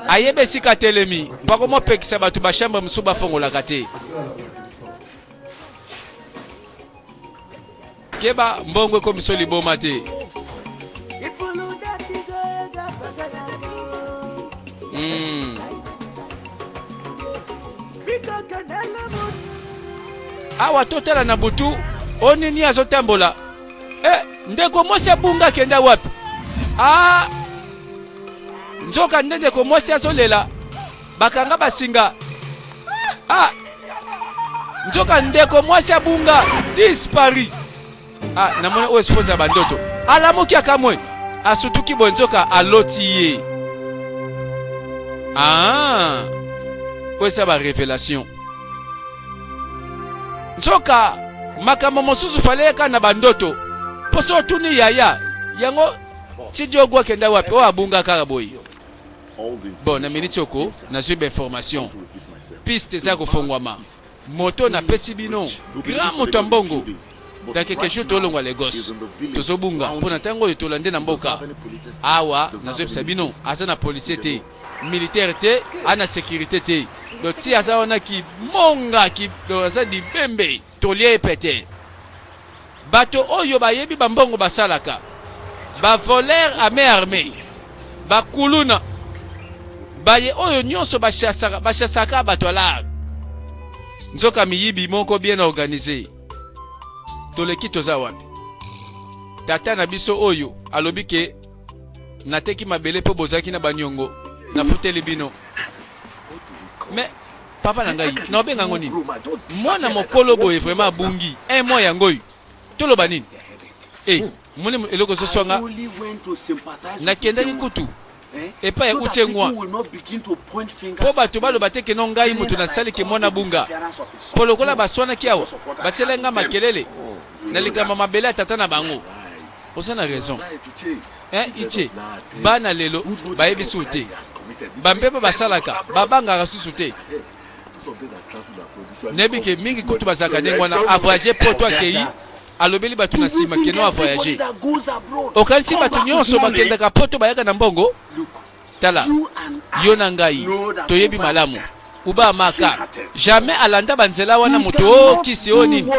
ayebe esika telemi mpako mopekisa bato bashambre mosusu bafongolaka te keba mbongo ekomiso liboma te awa totala na butu onini azotambola ndeko mwasi abunga kenda wapi nzoka ndeko mwasi azolela bakanga basinga nzoka ndeko mwasi abunga dispari namoni oyo esposa bandoto alamuki akamwe asutuki bonzoka aloti ye oyo esa ba révélation nzoka makambo mosusu fale eka na bandoto poso otuni yaya yango tidi ogwa kenda wapi oyo abunga kaka boyi bon na minute oko nazwi bainformation piste eza kofongwama moto napesi bino grand moto mbongo dans quelque chose tolongwa Lagos tozobunga mpona ntango oyo tolande na mboka awa nazoyebisa bino aza na policier te militaire te ana sécurité te donc si aza wana kimonga aza libembe tolie epete bato oyo bayebi bambongo basalaka bavoler à main armée bakuluna baye oyo nyonso bashasaka bato ala nzoka miyibi moko bien organisé toleki toza wapi tata na biso oyo alobi ke nateki mabele po bozaki na banyongo nafuteli bino mais papa na ngai na obenga ngo nini mwana mokolo boye vraiment abungi un mois yango oyo toloba nini moni eloko zoswanga nakendaki kutu epa ya utengwa po bato baloba te ke no ngai moto nasaliki mwana bunga po lokola baswanaki awa batielenga makelele na likambo mabele ya tata na bango oza na raison iche bana lelo bayebi su te bampepe basalaka babangaka susu te nebi ke mingi kutu bazalaka ndenge wana avoyage po to akei alobeli bato na nsima keno avoyage okanisi bato nyonso bakendaka po to bayaka na mbongo tala yo na ngai toyebi malamu uba maka jamais alanda banzela wana moto kisi o nini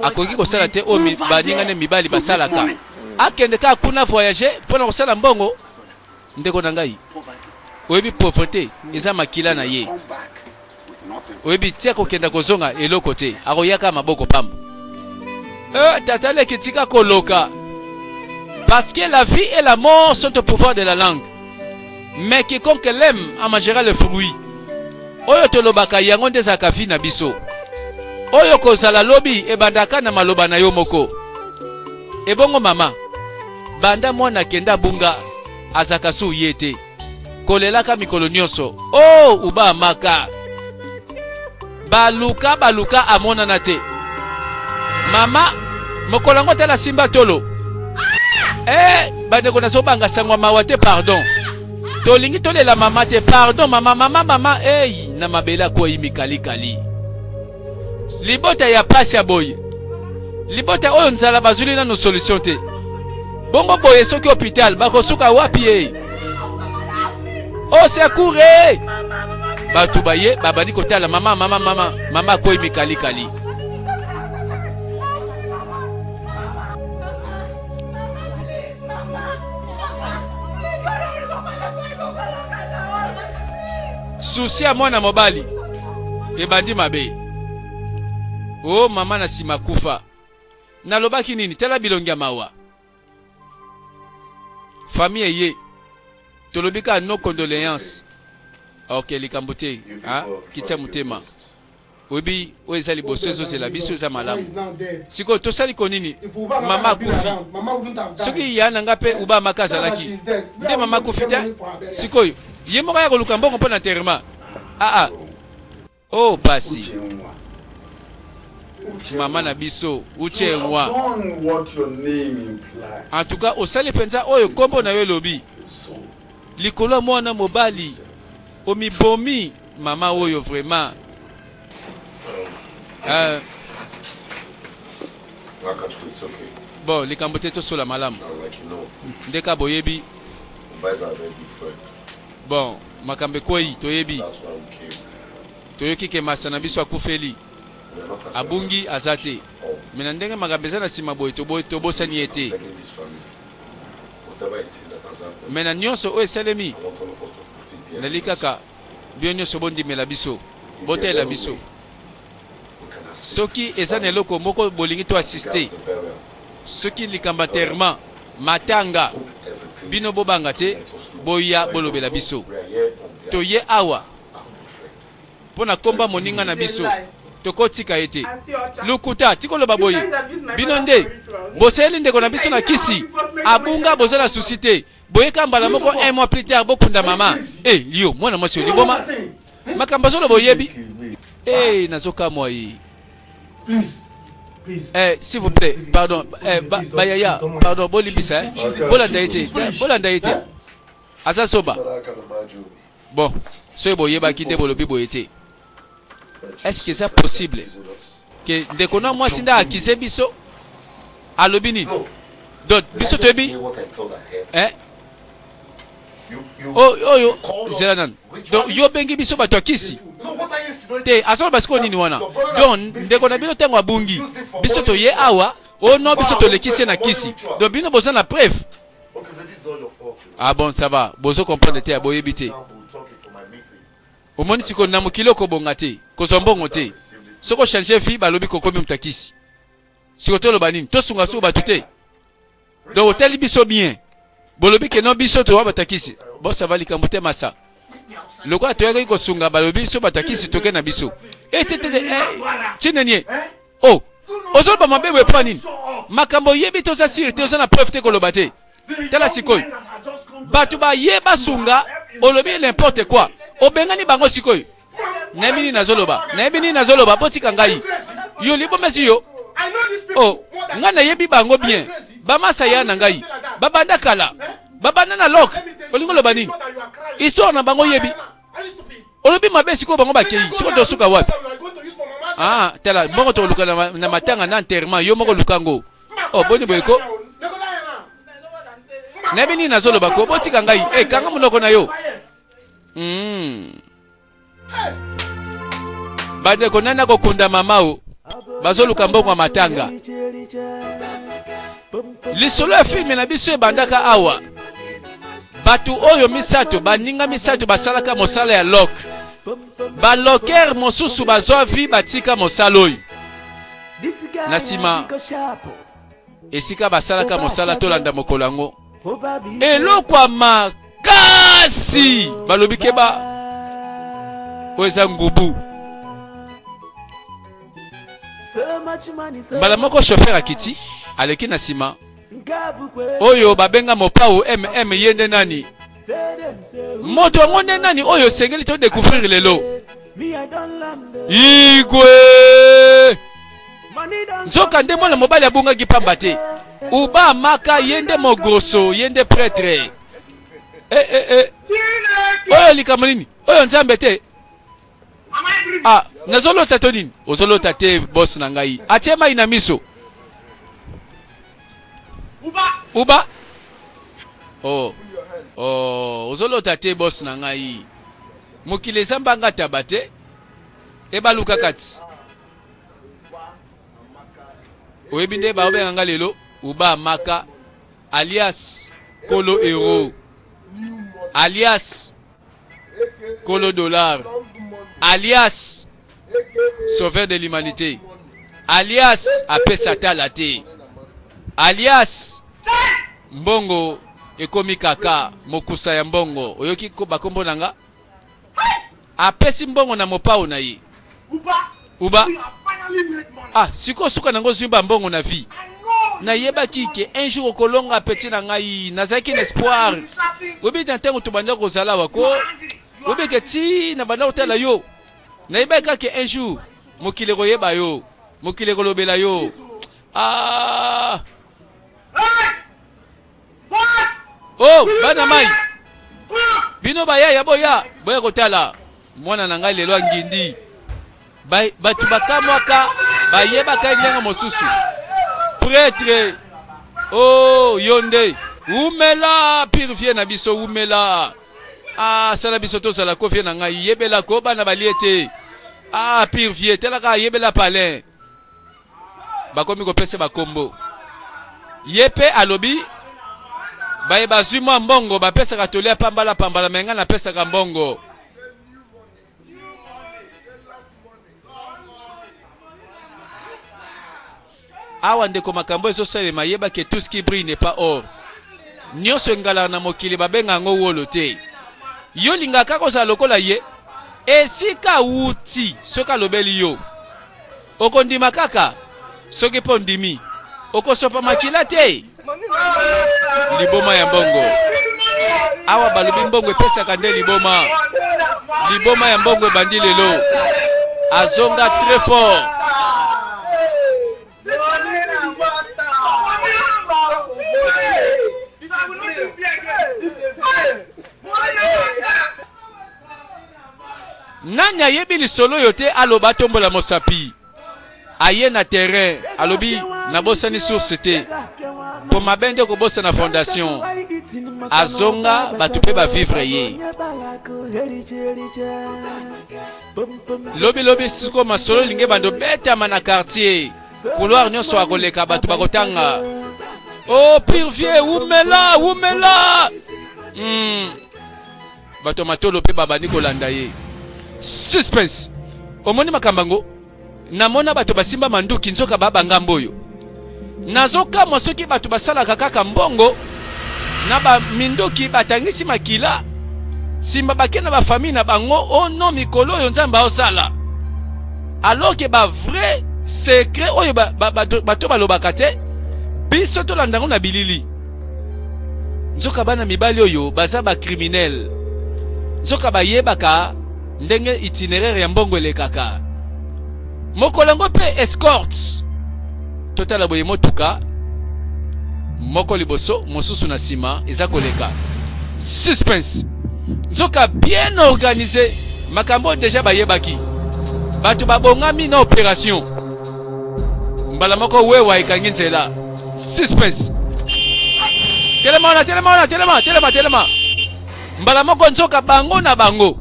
akoki kosala te o baningane mibali basalaka akende ka kuna voyager mpona kosala mbongo ndeko na ngai oyebi pauvreté eza makila na ye oyebi tia kokenda kozonga eloko te akoyaka maboko pambo tata leki tika koloka parce que la vie et la mort sont au pouvoir de la langue mais quiconque l'aime en mangera le fruit oyo tolobaka yango nde ezalaka vi na biso oyo kozala lobi ebandaka na maloba na yo moko ebongo mama banda mwana kenda bunga azaka su ye te kolelaka mikolo nyonso uba maka baluka amonana te mama mokolango tala simba tolo bandeko nazobanga sangwa mawa te pardon tolingi tolela mama te pardon mama na mabela koyi mikalikali libota ya pasi ya boye libota oyo nzala bazuli nano solution te bongo boye soki hôpital bakosuka wapi secours bato baye babandi kotala mama koyi mikalikali susi ya mwana mobali ebandi mabe. Oh mama na sima kufa. Nalobaki nini? Tela bilongi ya mawa. Famille ye. Tolobika no condoléances. Ok, likambo te. Kitia mutema. Obi oeza liboso ezozela biso eza malamu. Siko tosali konini? Mama kufi. Soki ya nanga pe uba maka azalaki. Nde mama kufi te? Siko ye moko ya koluka mbongo mpo na terma. Oh basi. Mama na biso uche nwa. En tout cas osali penza oyo kombo na yo lobi. Likolo mwana mobali omibomi mama oyo vraiment. Bon, likambo te tosola malamu. Ndeka boyebi. Bon, makambe koi toyebi. Toyoki ke masana biso akufeli. Abungi azate. Mena ndenge makambe za na sima boye tobosani ete. Mena nyonso oyo esalemi. Nalikaka bio nyonso bondimela biso. Botela biso. Soki ezana eloko moko bolingi to assister. Soki likamba terma matanga bino bobanga te boya bolobela biso. Toye awa pona komba moninga na biso. Tokotika ete lukuta tikoloba boye bino nde boseli ndeko na biso na kisi abunga bozala susite boyeka mbala moko un mois plus tard bokunda mama lio mwana mwasi oliboma makamba solo boyebi nazoka moi. S'il vous plaît, pardon, Bayaya, pardon, bolibisa, bolanda ete. Asa soba. Bon, ce boyeba qui débolobi boyete. Est-ce que c'est possible que dès qu'on a moi sinda akise biso alobini? Donc biso tebi. Yo zelanan. Donc yo bengi biso bato akisi. Te aso basiko nini wana. Donc ndeko na bino tengo abungi. Biso to ye awa, no biso to lekisi na kisi. Donc bino boza na preuve. Ah bon, ça va. Bozo comprendre te aboyebi te. Omoni siko na mukilo ko bonga te, ko zombongo te. Soko changer fi balobi ko komi mutakisi. Siko to lobanini, to sunga so batute. Donc hôtel biso bien. Bolobi ke non biso to wa batakisi. Bon ça va likambote massa. Lokwa to yako ko sunga balobi so batakisi toke na biso. Chinenye. Oh, ozo ba mabe we panini. Makambo yebi to sa sir te ozo na preuve te ko lobate. Tala sikoy. Batu ba yeba sunga, olobi n'importe quoi. Obengani bango sikoy. Nebini nazoloba botika ngai. Yo libo mesi yo. Oh, ngana yebi bango bien. Bamasa ya na ngai. Babanda kala. Babanda na lok. Olingo loba nini? Histoire na bango yebi. Olobi mabe siko bango bakei. Siko dosuka wapi? Tela moko to luka na matanga na enterrement yo moko lukango. Oh, boni boyeko. Nebini nazoloba ko botika ngai. Kanga munoko na yo. Bade konana ko kunda mamao bazoluka mbongo matanga lisolo ya filme na biso ebandaka awa batu oyo misato baninga misato basalaka mosala ya lok baloker mosusu bazwa vi batika mosala oyo na sima esika basalaka mosala tolanda mokolo yango eloko ya makasi balobi keba oyo eza ngubu. Mbala moko chauffeur akiti aleki na sima oyo babenga mopao yende nani moto ngonde nani oyo sengeli to découvrir lelo igwe nzoka nde mwana mobali abunga gipamba te uba maka yende mogoso yende prêtre oyo likambo nini oyo nzambe te. Nazolota to nini? Ozolota te boss na ngai. Atema ina miso. Uba? Ozolota te boss na ngai. Mokile sambanga tabate. Eba luka kati. Oebinde ba obenga nga lelo uba maka alias Kolo Hero alias Colo Dollar, alias Sauveur de l'humanité, alias Apesata Late, alias Mbongo ekomi kaka mokusa ya mbongo. Oyoki ko bakombo nanga apesi mbongo na mopao na ye. Uba ah siko suka nango zimba mbongo na vie na yeba kike un jour kolonga petit na ngai nazaki espoir obi tantango to banda ko zala wako obi ke ti na banda otala yo na yeba kake un jour mokile ko yeba yo mokile ko lobela yo ah oh bana mai bino baya ya boya kotala mwana na ngai lelo ngindi batu bakamwaka bayebaka nyanga mosusu prêtre oh yonde umela purifier na biso umela ah sala biso to sala ko fie na ngai yebela ko bana baliete ah purifier telaka yebela palin bakomi ko pese bakombo yepe alobi baye bazuma mbongo bapesa katolia pambala menga na pesa ka mbongo. Awa ndeko makambo ezosalema yeba ke tout ce qui brille n'est pas or. Nyonso ngala na mokili babenga ngo wolo te. Yo lingaka kozala lokola ye esika wuti soka lobeli yo. Okondima kaka soki po ndimi okosopa makila te. Liboma ya mbongo awa balobi mbongo epesaka nde liboma ya mbongo ebandi lelo azonga très fort. Nanya yebi lisolo yote aloba tombola mosapi aye na terrain alobi na bosani source te po mabende ko bosa na fondation azonga batu pe ba vivre ye lobi siko masolo linge bando beta mana quartier couloir nyonso akoleka batu bakotanga oh purifier umela bato matolo pe babani kolanda ye suspense omoni makambango namona bato basimba manduki nzoka babanga mboyo nazoka mosoki bato basalaka kaka mbongo na ba minduki batangisi makila simba bakena ba famille na bango ono mikolo yo nzamba osala alors que ba vrai secret oyo bato balobaka te biso to landango na bilili nzoka bana mibali oyo baza ba criminel nzoka bayebaka ndenge itinéraire ya mbongo elekaka mokolango pe escort totala boye motuka moko liboso mosusu na sima eza koleka suspense nzoka bien organisé makambo deja bayebaki bato babongami na opération mbala moko wewa ekangi nzela suspense telema mbala moko nzoka bango na bango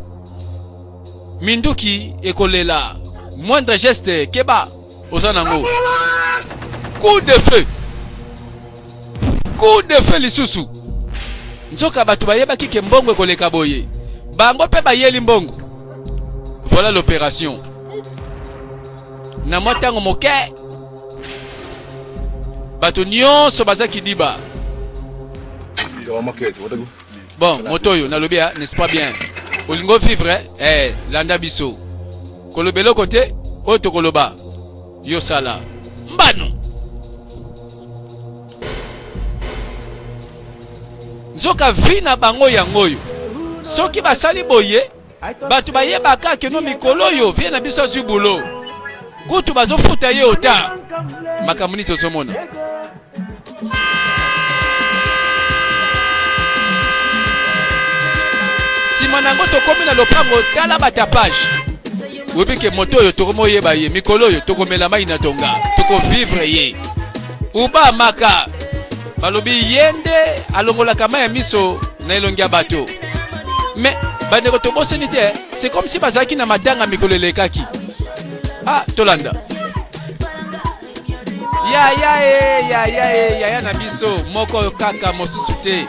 minduki ekolela moindre geste keba ozanango coup de feu lisusu nzoka batu bayebaki ke mbongo ekoleka boye bango pe bayeli mbongo voilà l'opération na motango moke bato nyonso bazaki diba bon motoyo nalobi n'est-ce pas bien olingo vivre landa biso kolobelo kote oto koloba yo sala mbano nzoka vina bango yangoyo soki basali boye batu bayebaka keno mikolo yo vie na biso zubulo kutu bazofuta ye ota makamuni tozomona simanango tokomi na lopango tala batapage webike moto oyo tokomoyeba ye mikolo oyo tokomela mai na tonga tokovivre ye uba maka balobi yende alongolaka mai ya miso na elongi ya bato mais bandeko toboseni te c'est comme si bazalaki na matanga mikolo elekaki ah tolanda ya na biso moko kaka mosusu te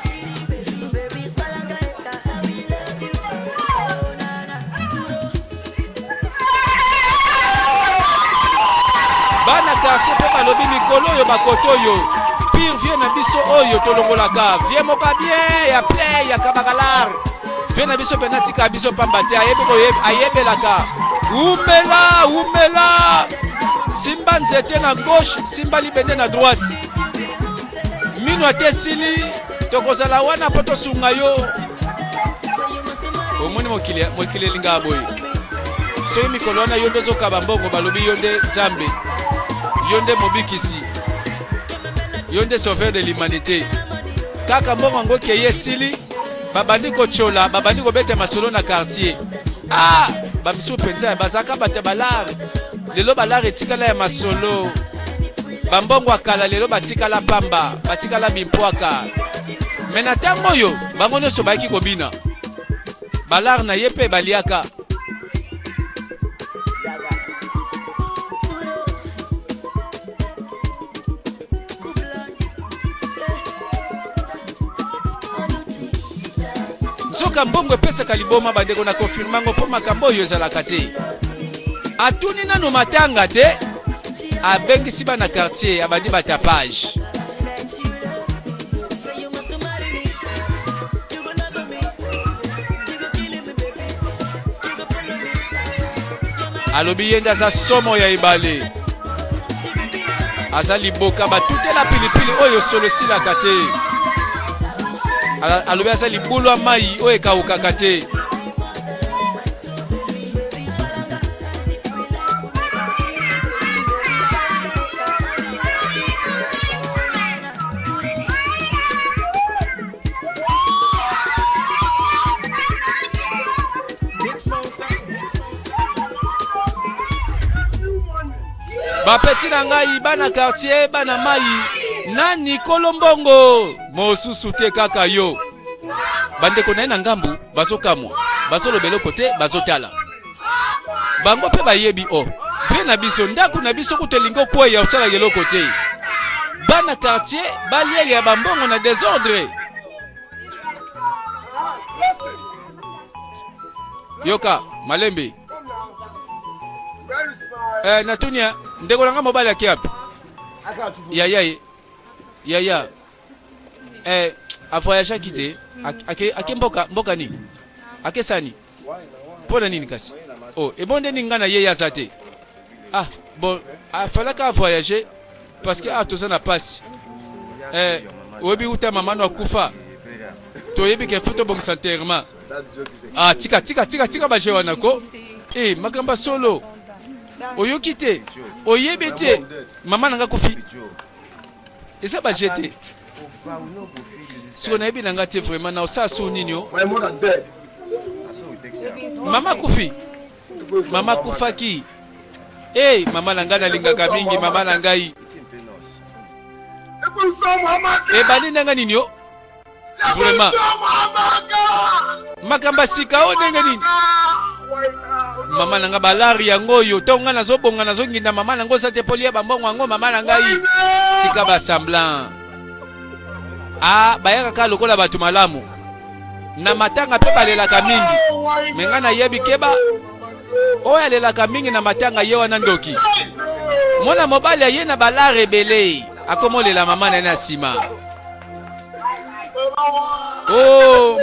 quartier pe balobi mikolo oyo bakoto oyo pire vie na biso oyo tolongolaka vie moka bien ya play ya kabakalar vie na biso pena tika biso pamba te ayebelaka umela simba nzete na gauche simba libende na droite mino atesili tokozala wana po tosunga yo omoni mokili elinga boye soki mikolo wana yo nde ozokaba mbongo balobi yo nde nzambe yo nde mobikisi yo nde sauveur de l'humanité kaka mbongo yango keye esili babandi kochola babandi kobeta masolo na quartier bamisu mpenza bazalaka bato ya balare lelo balare etikala ya masolo bambongo akala lelo batikala pamba batikala bimpwaka me na ntango oyo bango nyonso bayaki kobina balare na ye mpe baliaka nzoka mbongo epesaka liboma bandeko na konfirmango mpo makambo oyo ezalaka te atuni nano matanga te abengisi bana quartier abandi batapage alobi yende aza somo ya ebale aza liboka batutela pilipili oyo solo esilaka te alobi aza libulu ya mai oyo ekawukaka te bapeti na ngai bana quartier bana mai nani kolombongo mosusu te kaka yo bandeko na ye na ngambu bazokamwa bazolobela kote bazotala bango mpe bayebi mpe na biso ndako na biso kutelinga okweya osala eloko te bana quartier balieli ya bambongo na désordre yoka malembe natunia ndeko nanga mobali ake api yaya avoyagaki te ake mboka nini ake sani mpona nini kasi ebonde nini nga na ye aza te bon afalaka avoyage parce que toza na pasi oyebi uta mama no akufa toyebi ke fo tobongisa enterrement tika baje wana ko makamba solo oyoki te oyebi te mama nanga kufi eza baje te siko nayebi nanga te vraiment na osala so nini mama kufi mama kufaki mama na ngai nalingaka mingi mama na ngai ebandi nanga nini vraiment makamba sika o ndenge nini mama nanga balari yango oyo ntongo nga nazobonga nazonginda mama nango oza te polia bambongo yango mama na ngai sika basemblant bayakaka lokola bato malamu na matanga mpe balelaka mingi me nga nayebi keba oyo alelaka mingi na matanga ye wana ndoki mwana mobali aye na balare ebele akomolela mama na ye na nsima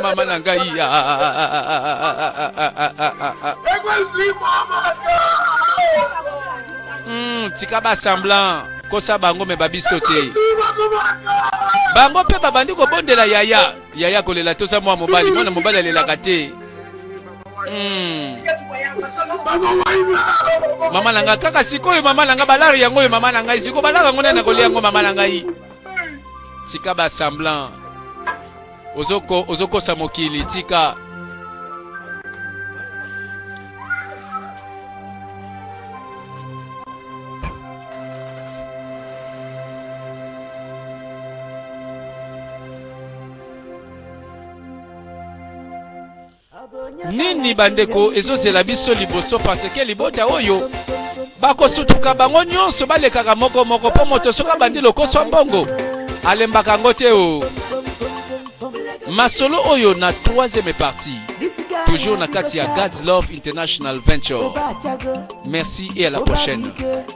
mama na ngai tika basemblant kosa bango me babiso te bango mpe babandi kobondela yaya kolela toza mwa mobali mwana mobali alelaka te mama na ngai kaka sikoyo mama na ngai balari yango oyo mama na ngai siko balari yango nena kolia yango mama na ngai tika basemblant ozokosa mokili tika nini bandeko ezozela biso liboso parce que libota oyo bakosutuka bango nyonso balekaka moko mpo moto soki abandi lokoso mbongo alembaka yango te masolo oyo na 3e partie toujours na kati ya God's Love International Venture. Merci et à la prochaine.